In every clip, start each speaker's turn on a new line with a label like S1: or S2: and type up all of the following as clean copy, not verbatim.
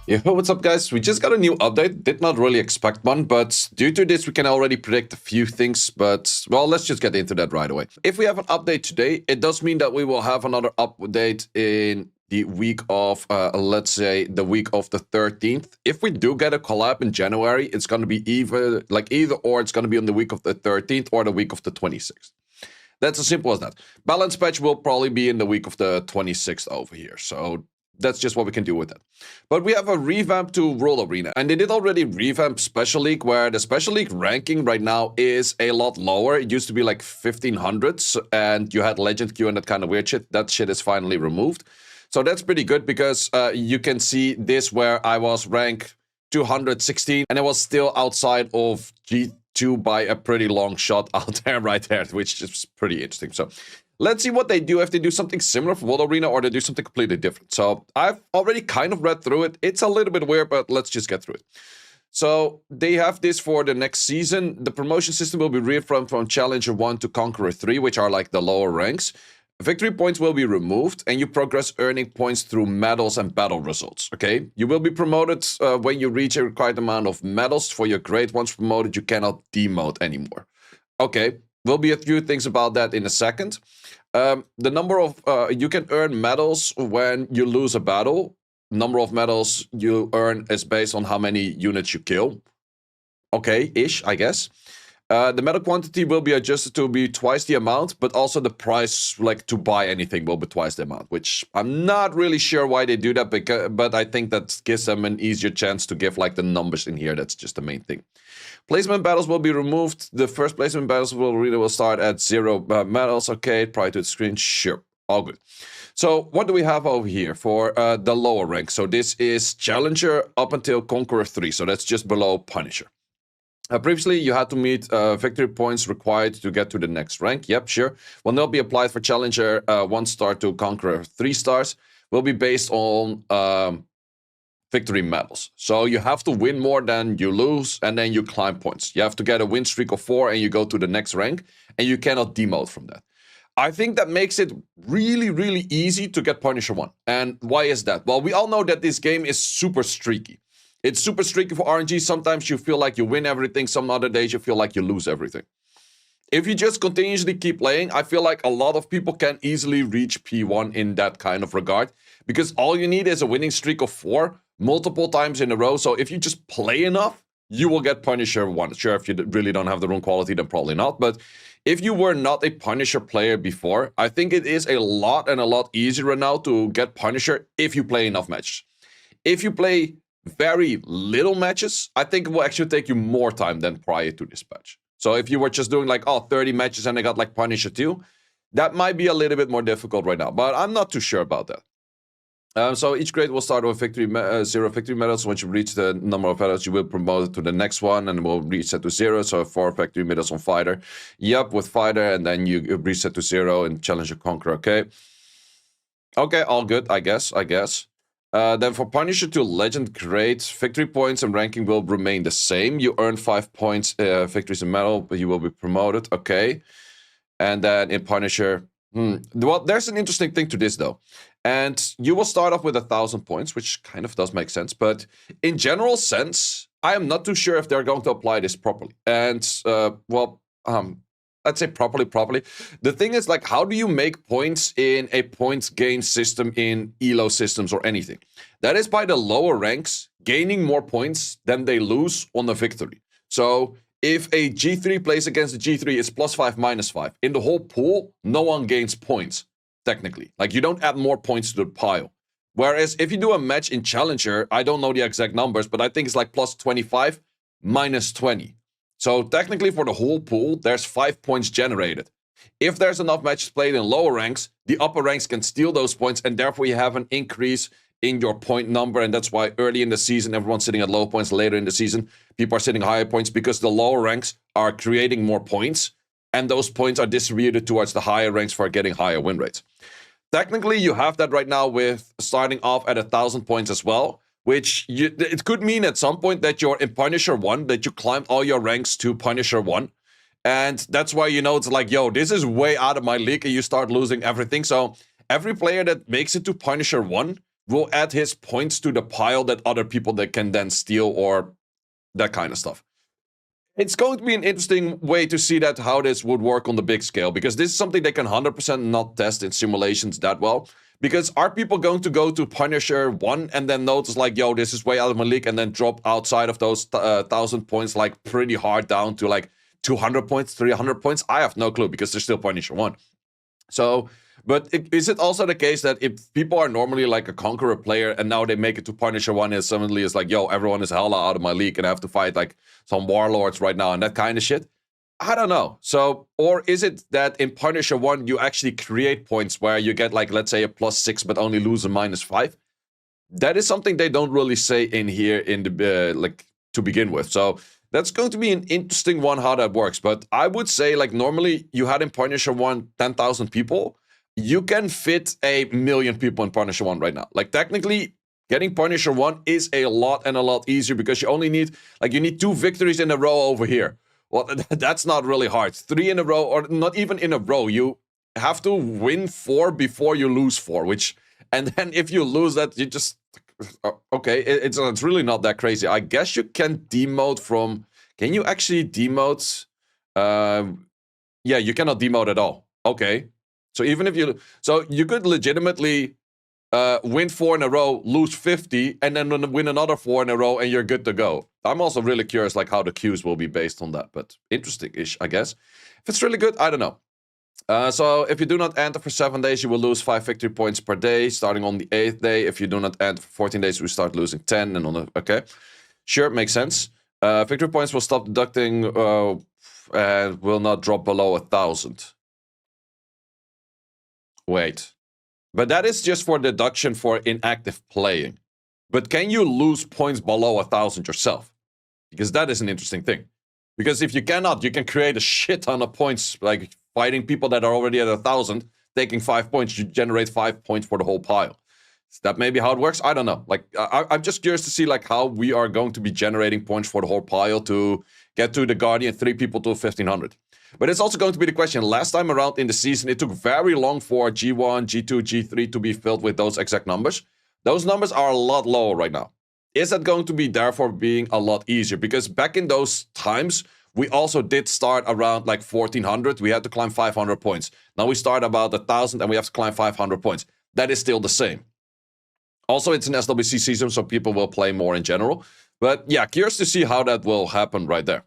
S1: Yo, what's up, guys? We just got a new update. Did not really expect one, but due to this, we can already predict a few things. But, well, let's just get into that right away. If we have an update today, it does mean that we will have another update in the week of, let's say, the week of the 13th. If we do get a collab in January, it's going to be either or it's going to be on the week of the 13th or the week of the 26th. That's as simple as that. Balance patch will probably be in the week of the 26th over here. So that's just what we can do with it. But we have a revamp to Rule Arena. And they did already revamp Special League, where the Special League ranking right now is a lot lower. It used to be like 1500s, and you had Legend Queue and that kind of weird shit. That shit is finally removed. So that's pretty good because you can see this where I was rank 216, and I was still outside of G2 by a pretty long shot out there, right there, which is pretty interesting. So let's see what they do, if they do something similar for World Arena or they do something completely different. So I've already kind of read through it. It's a little bit weird, but let's just get through it. So they have this for the next season. The promotion system will be reaffirmed from Challenger 1 to Conqueror 3, which are like the lower ranks. Victory points will be removed, and you progress earning points through medals and battle results, okay? You will be promoted when you reach a required amount of medals for your grade. Once promoted, you cannot demote anymore. Okay, will be a few things about that in a second. The number of, you can earn medals when you lose a battle. Number of medals you earn is based on how many units you kill. Okay-ish, I guess. The medal quantity will be adjusted to be twice the amount, but also the price, like, to buy anything will be twice the amount, which I'm not really sure why they do that, but I think that gives them an easier chance to give, like, the numbers in here. That's just the main thing. Placement battles will be removed. The first placement battles will start at 0 medals. Okay, prior to the screen, sure, all good. So what do we have over here for the lower rank? So this is Challenger up until Conqueror 3, so that's just below Punisher. Previously, you had to meet victory points required to get to the next rank. Yep, sure. Will not be applied for Challenger 1 star to Conqueror 3 stars. Will be based on victory medals. So you have to win more than you lose, and then you climb points. You have to get a win streak of 4, and you go to the next rank, and you cannot demote from that. I think that makes it really, really easy to get Punisher 1. And why is that? Well, we all know that this game is super streaky. It's super streaky for RNG. Sometimes you feel like you win everything. Some other days you feel like you lose everything. If you just continuously keep playing, I feel like a lot of people can easily reach P1 in that kind of regard. Because all you need is a winning streak of 4 multiple times in a row. So if you just play enough, you will get Punisher 1. Sure, if you really don't have the rune quality, then probably not. But if you were not a Punisher player before, I think it is a lot easier now to get Punisher if you play enough matches. If you play very little matches, I think it will actually take you more time than prior to this patch. So if you were just doing like, 30 matches and I got like Punisher 2, that might be a little bit more difficult right now, but I'm not too sure about that. So each grade will start with 0 victory medals. Once you reach the number of medals, you will promote it to the next one, and will reset to 0. So 4 victory medals on Fighter. Yep, with Fighter, and then you reset to 0 in Challenger Conqueror. Okay, all good, I guess. Then for Punisher to Legend grade, victory points and ranking will remain the same. You earn 5 points, victories and medal, but you will be promoted. Okay. And then in Punisher, well, there's an interesting thing to this though. And you will start off with 1,000 points, which kind of does make sense. But in general sense, I am not too sure if they're going to apply this properly. And, let's say properly. The thing is, like, how do you make points in a point gain system in ELO systems or anything? That is by the lower ranks gaining more points than they lose on a victory. So if a G3 plays against a G3, it's +5, -5. In the whole pool, no one gains points, technically. Like, you don't add more points to the pile. Whereas if you do a match in Challenger, I don't know the exact numbers, but I think it's like +25, -20. So technically for the whole pool, there's 5 points generated. If there's enough matches played in lower ranks, the upper ranks can steal those points, and therefore you have an increase in your point number. And that's why early in the season, everyone's sitting at low points. Later in the season, people are sitting higher points because the lower ranks are creating more points, and those points are distributed towards the higher ranks for getting higher win rates. Technically, you have that right now with starting off at 1,000 points as well. Which it could mean at some point that you're in Punisher 1, that you climbed all your ranks to Punisher 1. And that's why, it's like, yo, this is way out of my league, and you start losing everything. So every player that makes it to Punisher 1 will add his points to the pile that other people that can then steal or that kind of stuff. It's going to be an interesting way to see that how this would work on the big scale, because this is something they can 100% not test in simulations that well. Because are people going to go to Punisher 1 and then notice like, yo, this is way out of my league, and then drop outside of those 1,000 points like pretty hard down to like 200 points, 300 points? I have no clue, because they're still Punisher 1. So, but is it also the case that if people are normally like a Conqueror player and now they make it to Punisher 1 and suddenly it's like, yo, everyone is hella out of my league and I have to fight like some warlords right now and that kind of shit? I don't know. So, or is it that in Punisher 1 you actually create points where you get like, let's say a +6 but only lose a -5? That is something they don't really say in here in the like to begin with. So that's going to be an interesting one how that works. But I would say like normally you had in Punisher 1 10,000 people. You can fit 1 million people in Punisher 1 right now. Like technically getting Punisher 1 is a lot easier, because you only need like you need 2 victories in a row over here. Well, that's not really hard. 3 in a row, or not even in a row. You have to win 4 before you lose 4, which, and then if you lose that, you just, okay, it's really not that crazy. I guess you can demote from, can you actually demote? Yeah, you cannot demote at all. Okay. So even if you, so you could legitimately win 4 in a row, lose 50, and then win another 4 in a row, and you're good to go. I'm also really curious like how the queues will be based on that, but interesting-ish, I guess. If it's really good, I don't know. So if you do not enter for 7 days, you will lose 5 victory points per day, starting on the 8th day. If you do not enter for 14 days, we start losing 10, and on the, okay. Sure, makes sense. Victory points will stop deducting and will not drop below 1,000. Wait. But that is just for deduction for inactive playing. But can you lose points below 1,000 yourself? Because that is an interesting thing. Because if you cannot, you can create a shit ton of points, like fighting people that are already at 1,000, taking 5 points, you generate 5 points for the whole pile. Is that maybe how it works? I don't know. Like, I'm just curious to see like how we are going to be generating points for the whole pile to get to the Guardian 3 people to 1,500. But it's also going to be the question. Last time around in the season, it took very long for G1, G2, G3 to be filled with those exact numbers. Those numbers are a lot lower right now. Is that going to be therefore being a lot easier? Because back in those times, we also did start around like 1,400. We had to climb 500 points. Now we start about 1,000 and we have to climb 500 points. That is still the same. Also, it's an SWC season, so people will play more in general. But yeah, curious to see how that will happen right there.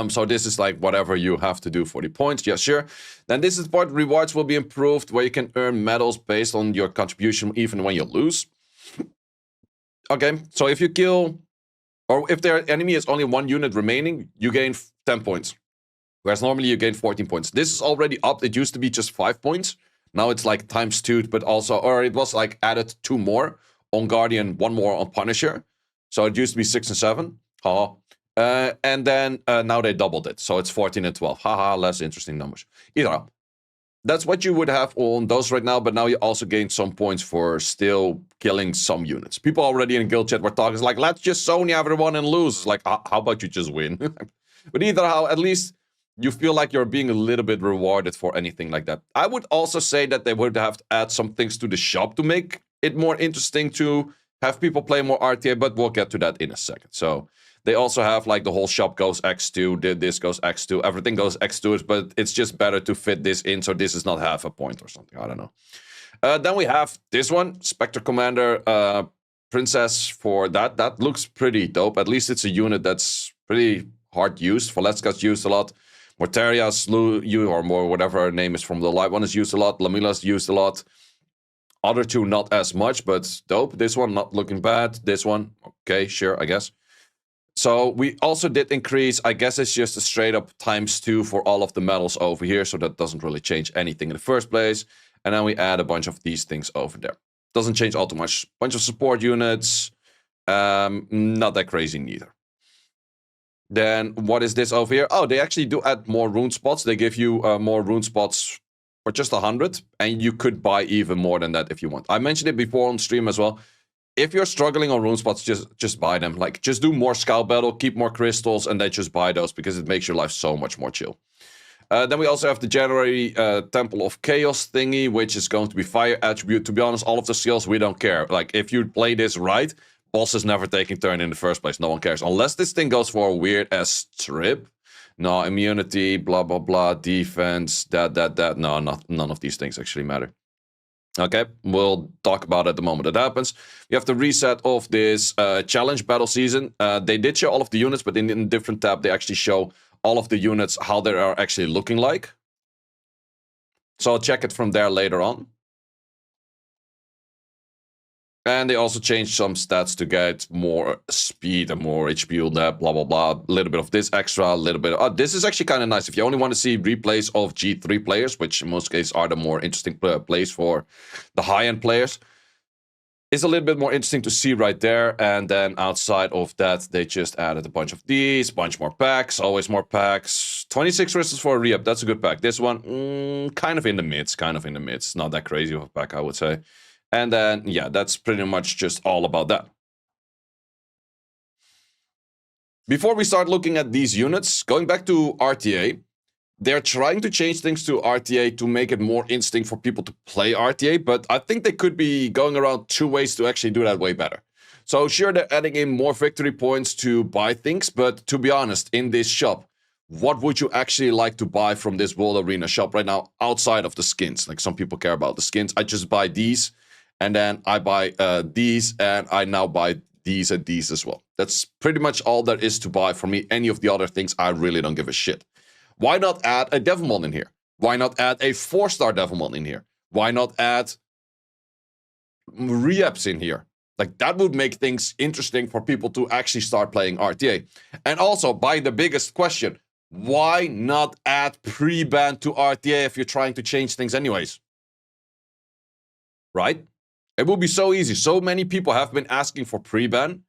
S1: So this is like whatever you have to do for the points. Yeah, sure. Then this is the part, rewards will be improved, where you can earn medals based on your contribution even when you lose. Okay, so if you kill, or if their enemy is only 1 unit remaining, you gain 10 points. Whereas normally you gain 14 points. This is already upped. It used to be just 5 points. Now it's like ×2, but also, or it was like added 2 more on Guardian, 1 more on Punisher. So it used to be 6 and 7. Haha. And then now they doubled it. So it's 14 and 12. Haha, less interesting numbers. Either way, that's what you would have on those right now. But now you also gain some points for still killing some units. People already in guild chat were talking like, let's just Sony everyone and lose. Like, how about you just win? But either how, at least you feel like you're being a little bit rewarded for anything like that. I would also say that they would have to add some things to the shop to make it more interesting to have people play more RTA, but we'll get to that in a second. So they also have like the whole shop goes X2, this goes X2, everything goes X2, but it's just better to fit this in, so this is not half a point or something, I don't know. Then we have this one, Spectre Commander Princess for that. That looks pretty dope. At least it's a unit that's pretty hard used. Valeska's used a lot. Mortaria's or more whatever her name is from the light one is used a lot. Lamila's used a lot. Other two not as much, but dope. This one not looking bad. This one, okay, sure, I guess. So we also did increase, I guess it's just a straight up ×2 for all of the medals over here. So that doesn't really change anything in the first place. And then we add a bunch of these things over there. Doesn't change all too much. Bunch of support units. Not that crazy neither. Then what is this over here? Oh, they actually do add more rune spots. They give you more rune spots for just 100. And you could buy even more than that if you want. I mentioned it before on stream as well. If you're struggling on rune spots, just buy them. Like, just do more scout battle, keep more crystals, and then just buy those because it makes your life so much more chill. Then we also have the January Temple of Chaos thingy, which is going to be fire attribute. To be honest, all of the skills, we don't care. Like, if you play this right, boss is never taking turn in the first place. No one cares. Unless this thing goes for a weird-ass trip. No, immunity, blah, blah, blah, defense, that. No, none of these things actually matter. Okay, we'll talk about it the moment it happens. You have the reset of this challenge battle season. They did show all of the units, but in a different tab, they actually show all of the units, how they are actually looking like. So I'll check it from there later on. And they also changed some stats to get more speed and more HP on that, blah, blah, blah. A little bit of this extra, a little bit of... Oh, this is actually kind of nice. If you only want to see replays of G3 players, which in most cases are the more interesting plays for the high-end players, it's a little bit more interesting to see right there. And then outside of that, they just added a bunch of these, bunch more packs, always more packs. 26 crystals for a re-up, that's a good pack. This one, kind of in the mids, Not that crazy of a pack, I would say. And then, yeah, that's pretty much just all about that. Before we start looking at these units, going back to RTA, they're trying to change things to RTA to make it more interesting for people to play RTA, but I think they could be going around 2 ways to actually do that way better. So sure, they're adding in more victory points to buy things, but to be honest, in this shop, what would you actually like to buy from this World Arena shop right now outside of the skins? Like, some people care about the skins. I just buy these. And then I buy these, and I now buy these and these as well. That's pretty much all there is to buy for me. Any of the other things, I really don't give a shit. Why not add a Devilmon in here? Why not add a 4-star Devilmon in here? Why not add re-ups in here? Like, that would make things interesting for people to actually start playing RTA. And also, by the biggest question, why not add pre-ban to RTA if you're trying to change things anyways? Right? It will be so easy. So many people have been asking for pre-ban,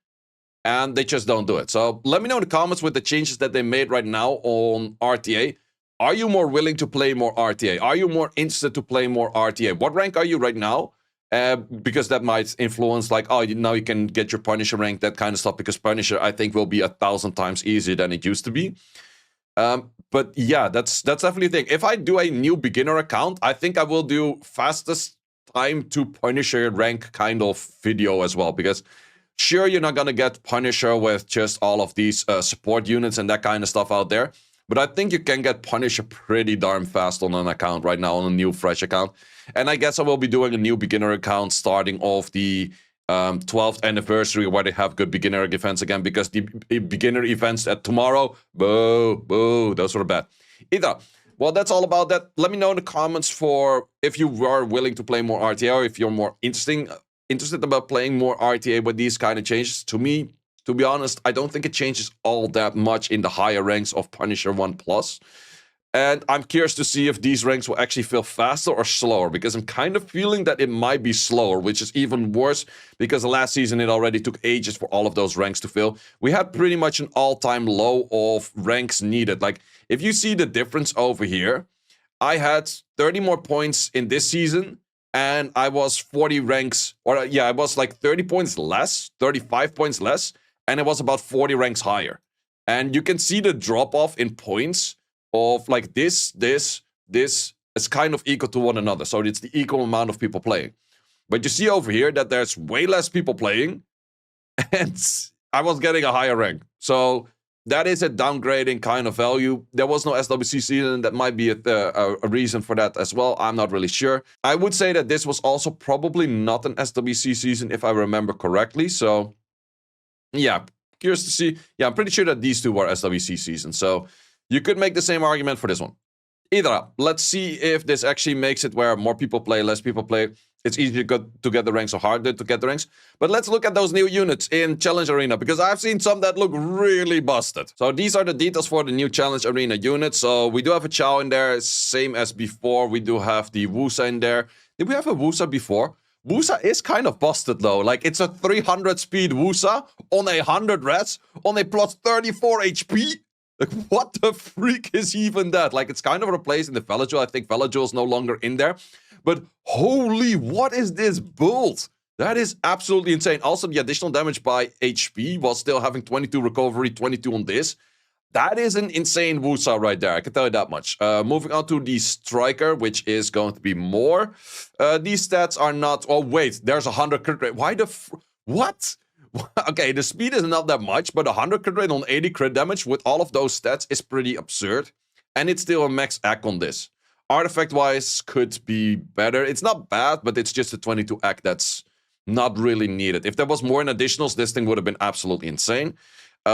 S1: and they just don't do it. So let me know in the comments with the changes that they made right now on RTA. Are you more willing to play more RTA? Are you more interested to play more RTA? What rank are you right now? Because that might influence, like, oh, now you can get your Punisher rank, that kind of stuff. Because Punisher, I think, will be 1,000 times easier than it used to be. But yeah, that's definitely a thing. If I do a new beginner account, I think I will do fastest time to Punisher rank kind of video as well, because sure, you're not gonna get Punisher with just all of these support units and that kind of stuff out there, but I think you can get Punisher pretty darn fast on an account right now, on a new fresh account. And I guess I will be doing a new beginner account starting off the 12th anniversary, where they have good beginner events again, because the beginner events at tomorrow, boo, those were bad. Either. Well, that's all about that. Let me know in the comments for if you are willing to play more RTA, or if you're more interested about playing more RTA with these kind of changes. To me, to be honest, I don't think it changes all that much in the higher ranks of Punisher 1+. And I'm curious to see if these ranks will actually feel faster or slower, because I'm kind of feeling that it might be slower, which is even worse, because last season it already took ages for all of those ranks to fill. We had pretty much an all-time low of ranks needed. Like, if you see the difference over here, I had 30 more points in this season, and I was 40 ranks, or yeah, I was like 30 points less, 35 points less, and it was about 40 ranks higher. And you can see the drop-off in points of like this is kind of equal to one another. So it's the equal amount of people playing. But you see over here that there's way less people playing, and I was getting a higher rank. So that is a downgrading kind of value. There was no SWC season. That might be a reason for that as well. I'm not really sure. I would say that this was also probably not an SWC season, if I remember correctly. So yeah, curious to see. Yeah, I'm pretty sure that these two were SWC seasons. So you could make the same argument for this one. Either up. Let's see if this actually makes it where more people play, less people play. It's easier to get the ranks or harder to get the ranks. But let's look at those new units in Challenge Arena, because I've seen some that look really busted. So these are the details for the new Challenge Arena unit. So we do have a Chow in there, same as before. We do have the Wusa in there. Did we have a Wusa before? Wusa is kind of busted though. Like, it's a 300 speed Wusa on a 100 res on a plus 34 HP. Like, what the freak is even that? Like, it's kind of replacing the Velajul. I think Velajul is no longer in there. But holy, what is this build? That is absolutely insane. Also, the additional damage by HP while still having 22 recovery, 22 on this. That is an insane Wusa right there. I can tell you that much. Moving on to the Striker, which is going to be more. These stats are not... Oh, wait. There's 100 crit rate. Why the... What? Okay, the speed is not that much, but 100 crit rate on 80 crit damage with all of those stats is pretty absurd. And it's still a max AC on this. Artifact-wise, could be better. It's not bad, but it's just a 22 AC that's not really needed. If there was more in additionals, this thing would have been absolutely insane.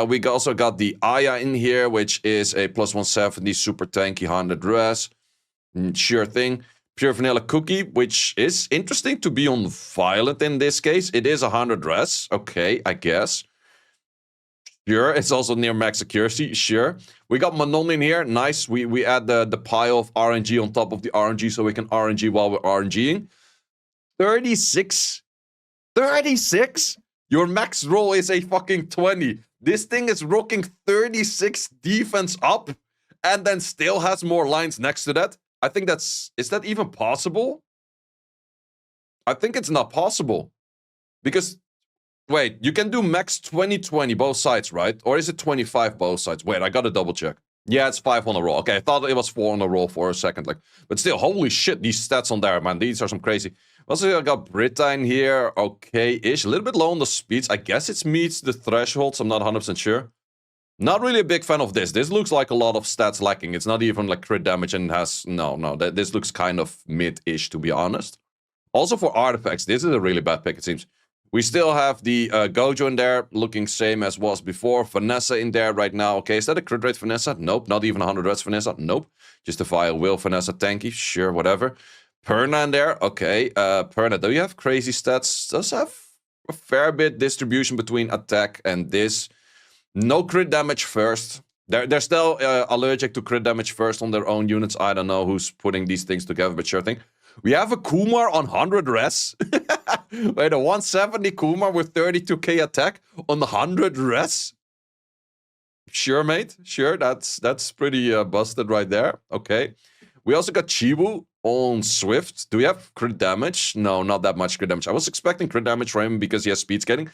S1: We also got the Aya in here, which is a plus 170 super tanky 100 res. Sure thing. Pure vanilla cookie, which is interesting to be on Violet in this case. It is 100 res. Okay, I guess. Sure, it's also near max accuracy. Sure. We got Manon in here. Nice. We add the pile of RNG on top of the RNG so we can RNG while we're RNGing. 36? 36? Your max roll is a fucking 20. This thing is rocking 36 defense up and then still has more lines next to that. I think that's... Is that even possible? I think it's not possible. Because... Wait, you can do max 20-20 both sides, right? Or is it 25 both sides? Wait, I gotta double check. Yeah, it's 5 on a roll. Okay, I thought it was 4 on a roll for a second. Like, but still, holy shit, these stats on there, man. These are some crazy... Also, I got Britta in here. Okay-ish. A little bit low on the speeds. I guess it meets the thresholds. I'm not 100% sure. Not really a big fan of this. This looks like a lot of stats lacking. It's not even like crit damage and has... No. This looks kind of mid-ish, to be honest. Also for artifacts, this is a really bad pick, it seems. We still have the Gojo in there, looking same as was before. Vanessa in there right now. Okay, is that a crit rate Vanessa? Nope. Not even 100 reds Vanessa? Nope. Just a Vile Will Vanessa tanky. Sure, whatever. Perna in there. Okay. Perna, do you have crazy stats? Does have a fair bit distribution between attack and this. No crit damage first. They're still allergic to crit damage first on their own units. I don't know who's putting these things together, but sure thing. We have a Kumar on 100 res. Wait, a 170 Kumar with 32k attack on 100 res? Sure, mate. Sure, that's pretty busted right there. Okay. We also got Chibu on Swift. Do we have crit damage? No, not that much crit damage. I was expecting crit damage from him because he has speed scaling.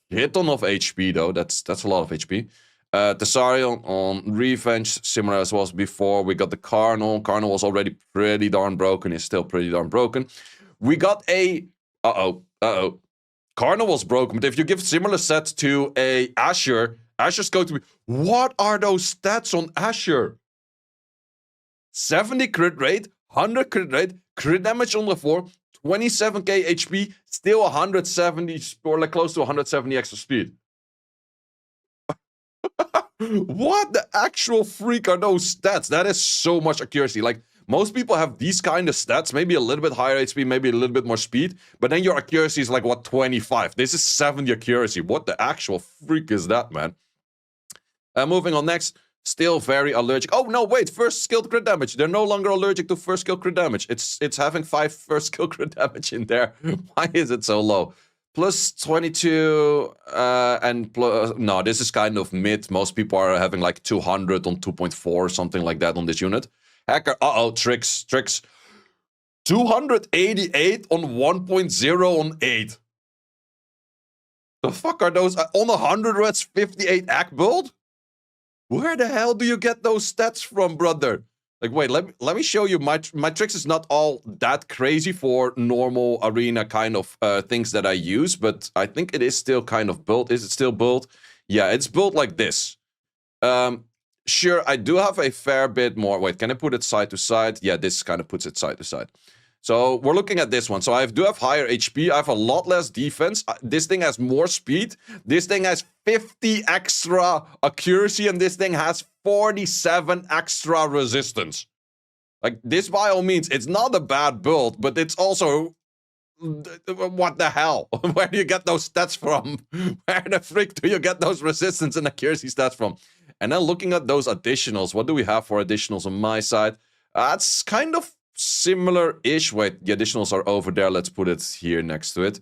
S1: Hit ton of HP, though. That's a lot of HP. Tessarion on Revenge, similar as was before. We got the Carnal. Carnal was already pretty darn broken. He's still pretty darn broken. We got a... Carnal was broken, but if you give similar sets to a Asher, Asher's going to be... What are those stats on Asher? 70 crit rate, 100 crit damage on the floor, 27k HP, still 170, or like close to 170 extra speed. What the actual freak are those stats? That is so much accuracy. Like, most people have these kind of stats, maybe a little bit higher HP, maybe a little bit more speed, but then your accuracy is like, what, 25? This is 70 accuracy. What the actual freak is that, man? Moving on next. Still very allergic. Oh, no, wait. First skill crit damage. They're no longer allergic to first skill crit damage. It's having 5 first skill crit damage in there. Why is it so low? Plus 22 and plus... No, this is kind of mid. Most people are having like 200 on 2.4 or something like that on this unit. Hacker... Uh-oh, tricks. 288 on 1.0 on 8. The fuck are those? On 100 reds, 58 AC build? Where the hell do you get those stats from, brother? Like, wait, let me show you. My tricks is not all that crazy for normal arena kind of things that I use, but I think it is still kind of built. Is it still built? Yeah, it's built like this. Sure, I do have a fair bit more. Wait, can I put it side to side? Yeah, this kind of puts it side to side. So we're looking at this one. So I do have higher HP. I have a lot less defense. This thing has more speed. This thing has 50 extra accuracy, and this thing has 47 extra resistance. Like, this by all means, it's not a bad build, but it's also... What the hell? Where do you get those stats from? Where the frick do you get those resistance and accuracy stats from? And then looking at those additionals, what do we have for additionals on my side? It's kind of similar-ish. Wait, the additionals are over there. Let's put it here next to it.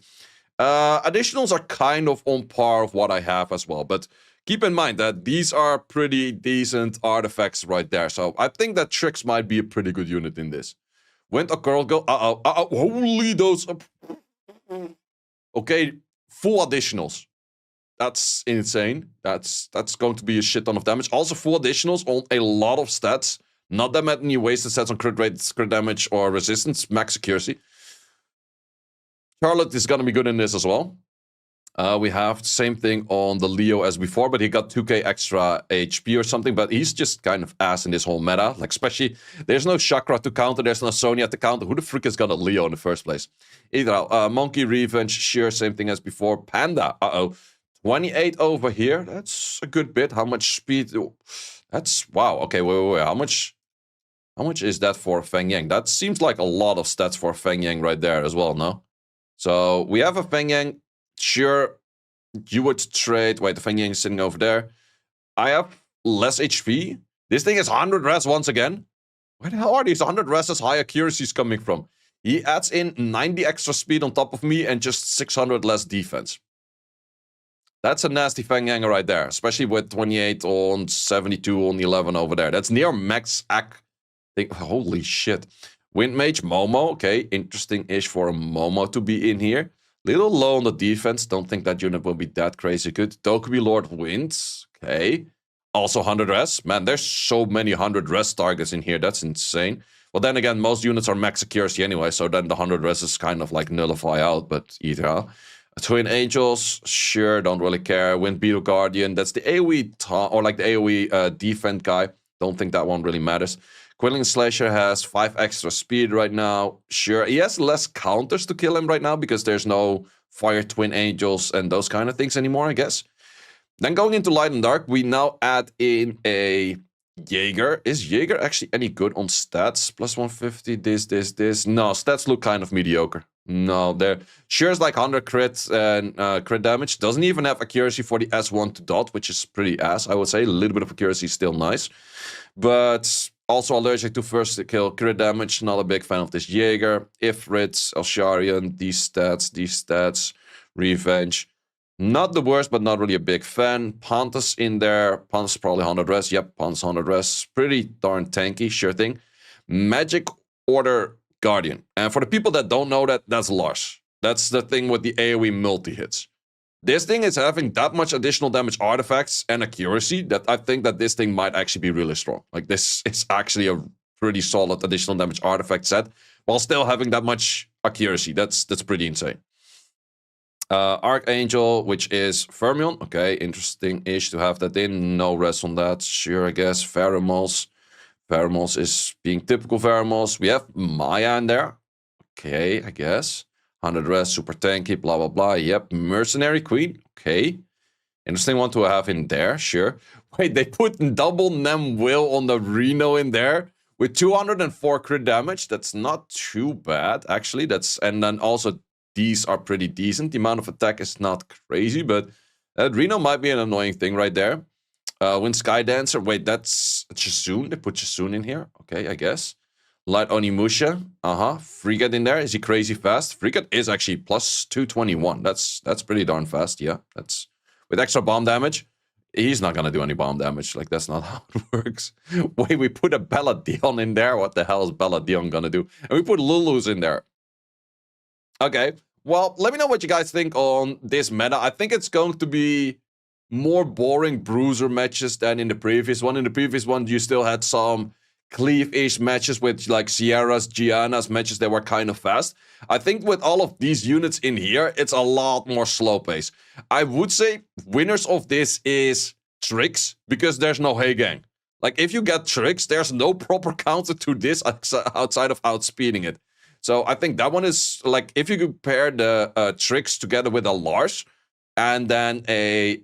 S1: Additionals are kind of on par with what I have as well, but keep in mind that these are pretty decent artifacts right there. So I think that Trix might be a pretty good unit in this. Went a girl go. Holy those. Okay, full additionals. That's insane. That's going to be a shit ton of damage. Also, 4 additionals on a lot of stats. Not that many wasted stats on crit rate, crit damage, or resistance. Max accuracy. Charlotte is going to be good in this as well. We have the same thing on the Leo as before, but he got 2k extra HP or something, but he's just kind of ass in this whole meta. Like, especially, there's no Chakra to counter, there's no Sonya to counter. Who the frick has got a Leo in the first place? Either Monkey, Revenge, Sheer, same thing as before. Panda, 28 over here. That's a good bit. How much speed? That's, wow. Okay, wait. How much is that for Feng Yang? That seems like a lot of stats for Feng Yang right there as well, no? So we have a Feng Yang. Sure, you would trade. Wait, the Feng Yang is sitting over there. I have less HP. This thing is 100 res once again. Where the hell are these 100 res high accuracies coming from? He adds in 90 extra speed on top of me and just 600 less defense. That's a nasty Feng Yang right there, especially with 28 on 72 on 11 over there. That's near max ac. Holy shit. Wind Mage, Momo. Okay, interesting-ish for a Momo to be in here. Little low on the defense. Don't think that unit will be that crazy good. Dokubi Lord wins. Okay. Also 100 res. Man, there's so many 100 res targets in here. That's insane. Well, then again, most units are max accuracy anyway, so then the 100 res is kind of like nullify out, but either. Twin Angels, sure, don't really care. Wind Beetle Guardian, that's the AoE, or like the AoE defense guy. Don't think that one really matters. Quilling Slasher has 5 extra speed right now. Sure, he has less counters to kill him right now because there's no Fire Twin Angels and those kind of things anymore, I guess. Then going into Light and Dark, we now add in a Jaeger. Is Jaeger actually any good on stats? Plus 150, this. No, stats look kind of mediocre. No, they're sure is like 100 crit and crit damage. Doesn't even have accuracy for the S1 to dot, which is pretty ass, I would say. A little bit of accuracy is still nice. But also allergic to first kill crit damage. Not a big fan of this Jaeger. Ifrit, Elsharian, these stats. Revenge. Not the worst, but not really a big fan. Panthas in there. Panthas probably 100 res. Yep, Panthas 100 res. Pretty darn tanky, sure thing. Magic Order Guardian. And for the people that don't know that, that's Lars. That's the thing with the AoE multi-hits. This thing is having that much additional damage artifacts and accuracy that I think that this thing might actually be really strong. Like, this is actually a pretty solid additional damage artifact set while still having that much accuracy. That's pretty insane. Archangel, which is Fermion. Okay, interesting-ish to have that in. No rest on that. Sure, I guess. Pheromones. Pheromones is being typical Pheromones. We have Maya in there. Okay, I guess. 100 rest, super tanky, blah, blah, blah. Yep, Mercenary Queen. Okay. Interesting one to have in there, sure. Wait, they put double Nem Will on the Reno in there with 204 crit damage. That's not too bad, actually. And then also these are pretty decent. The amount of attack is not crazy, but Reno might be an annoying thing right there. Wind Sky Dancer. Wait, that's Chisun. They put Chisun in here. Okay, I guess. Light Onimusha. Frigate in there. Is he crazy fast? Frigate is actually plus 221. That's pretty darn fast, yeah. That's with extra bomb damage. He's not gonna do any bomb damage. Like, that's not how it works. Wait, we put a Bella Dion in there. What the hell is Bella Dion gonna do? And we put Lulu's in there. Okay. Well, let me know what you guys think on this meta. I think it's going to be more boring bruiser matches than in the previous one. In the previous one, you still had some cleave-ish matches with like Sierra's, Gianna's matches that were kind of fast. I think with all of these units in here, it's a lot more slow pace. I would say winners of this is Tricks, because there's no Hey Gang. Like, if you get Tricks, there's no proper counter to this outside of outspeeding it. So I think that one is, like, if you compare the Tricks together with a Lars and then a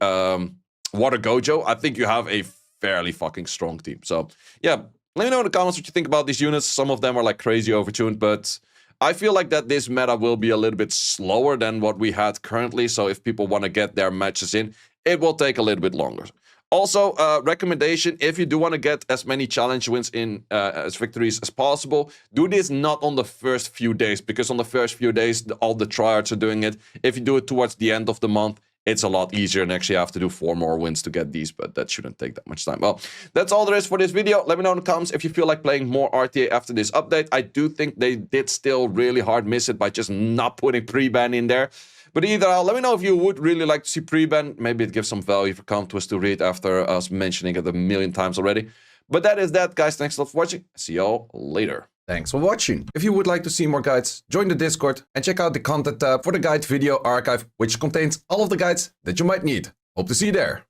S1: Water Gojo, I think you have a fairly fucking strong team. So, yeah, let me know in the comments what you think about these units. Some of them are, like, crazy overtuned, but I feel like that this meta will be a little bit slower than what we had currently. So if people want to get their matches in, it will take a little bit longer. Also, recommendation, if you do want to get as many challenge wins in as victories as possible, do this not on the first few days, because on the first few days, all the tryhards are doing it. If you do it towards the end of the month, it's a lot easier and actually have to do 4 more wins to get these, but that shouldn't take that much time. Well, that's all there is for this video. Let me know in the comments if you feel like playing more RTA after this update. I do think they did still really hard miss it by just not putting pre-ban in there. But either let me know if you would really like to see pre-ban. Maybe it gives some value for Countwist to read after us mentioning it a million times already. But that is that, guys. Thanks a lot for watching. See y'all later. Thanks for watching. If you would like to see more guides, join the Discord and check out the content tab for the guide video archive, which contains all of the guides that you might need. Hope to see you there.